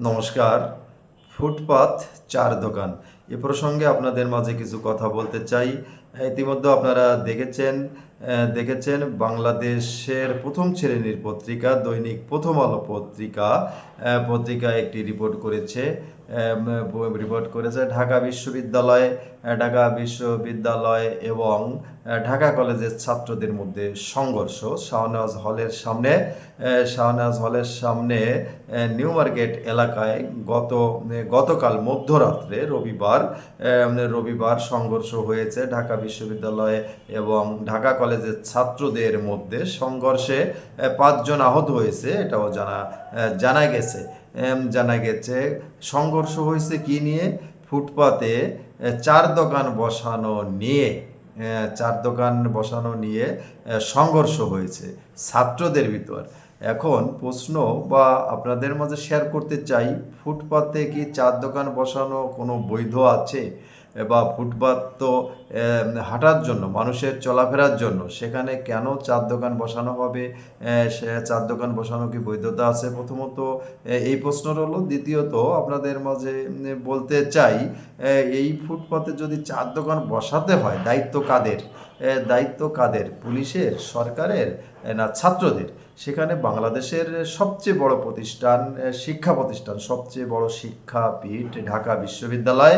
নমস্কার। ফুটপাত চার দোকান এ প্রসঙ্গে আপনাদের মাঝে কিছু কথা বলতে চাই। ইতিমধ্যে আপনারা দেখেছেন বাংলাদেশের প্রথম শ্রেণীর পত্রিকা দৈনিক প্রথম আলো পত্রিকা একটি রিপোর্ট করেছে ঢাকা বিশ্ববিদ্যালয় এবং ঢাকা কলেজের ছাত্রদের মধ্যে সংঘর্ষ। শাহনেওয়াজ হলের সামনে নিউ মার্কেট এলাকায় গতকাল মধ্যরাত্রে রবিবার সংঘর্ষ হয়েছে ঢাকা বিশ্ববিদ্যালয়ে এবং ঢাকা কলেজের ছাত্রদের মধ্যে। সংঘর্ষে 5 জন আহত হয়েছে, এটাও জানা গেছে। সংঘর্ষ হয়েছে কি নিয়ে? ফুটপাতে চার দোকান বসানো নিয়ে সংঘর্ষ হয়েছে ছাত্রদের ভিতর। এখন প্রশ্ন বা আপনাদের মাঝে শেয়ার করতে চাই, ফুটপাতে কি চার দোকান বসানো কোনো বৈধ আছে? বা ফুটপাত তো হাঁটার জন্য, মানুষের চলাফেরার জন্য, সেখানে কেন চার দোকান বসানো হবে? সে চার দোকান বসানো কি বৈধতা আছে? প্রথমত এই প্রশ্নটা হলো। দ্বিতীয়ত আপনাদের মাঝে বলতে চাই, এই ফুটপাতে যদি চার দোকান বসাতে হয়, দায়িত্ব কাদের? পুলিশের, সরকারের, না ছাত্রদের? সেখানে বাংলাদেশের সবচেয়ে বড় শিক্ষা প্রতিষ্ঠান, সবচেয়ে বড় শিক্ষাপীঠ ঢাকা বিশ্ববিদ্যালয়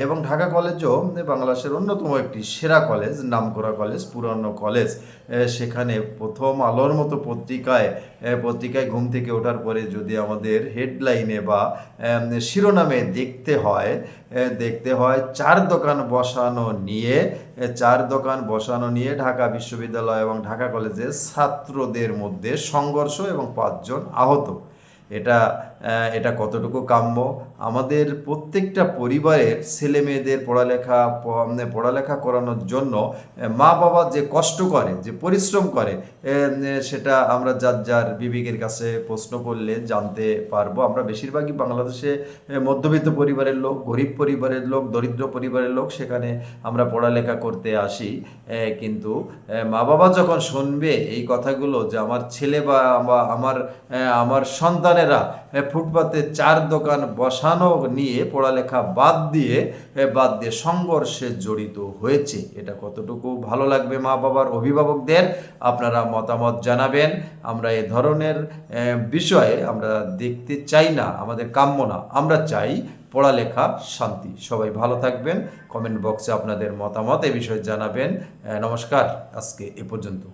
এবং ঢাকা কলেজও বাংলাদেশের অন্যতম একটি সেরা কলেজ, নামকরা কলেজ, পুরানো কলেজ। সেখানে প্রথম আলোর মতো পত্রিকায় ঘুম থেকে ওঠার পরে যদি আমাদের হেডলাইনে বা শিরোনামে দেখতে হয় চার দোকান বসানো নিয়ে ঢাকা বিশ্ববিদ্যালয় এবং ঢাকা কলেজের ছাত্রদের মধ্যে সংঘর্ষ এবং 5 জন আহত, এটা কতটুকু কাম্য? আমাদের প্রত্যেকটা পরিবারের ছেলে মেয়েদের পড়ালেখা করানোর জন্য মা বাবা যে কষ্ট করে, যে পরিশ্রম করে, সেটা আমরা যার বিবেকের কাছে প্রশ্ন করলে জানতে পারবো। আমরা বেশিরভাগই বাংলাদেশে মধ্যবিত্ত পরিবারের লোক, গরিব পরিবারের লোক, দরিদ্র পরিবারের লোক, সেখানে আমরা পড়ালেখা করতে আসি। কিন্তু মা বাবা যখন শুনবে এই কথাগুলো যে আমার ছেলে বা আমার সন্তানেরা ফুটপাতে চার দোকান বসানো নিয়ে পড়ালেখা বাদ দিয়ে সংঘর্ষে জড়িত হয়েছে, এটা কতটুকু ভালো লাগবে মা বাবার, অভিভাবকদের? আপনারা মতামত জানাবেন। আমরা এ ধরনের বিষয়ে আমরা দেখতে চাই না, আমাদের কাম্য না। আমরা চাই পড়ালেখা, শান্তি। সবাই ভালো থাকবেন। কমেন্ট বক্সে আপনাদের মতামত এ বিষয়ে জানাবেন। নমস্কার, আজকে এ পর্যন্ত।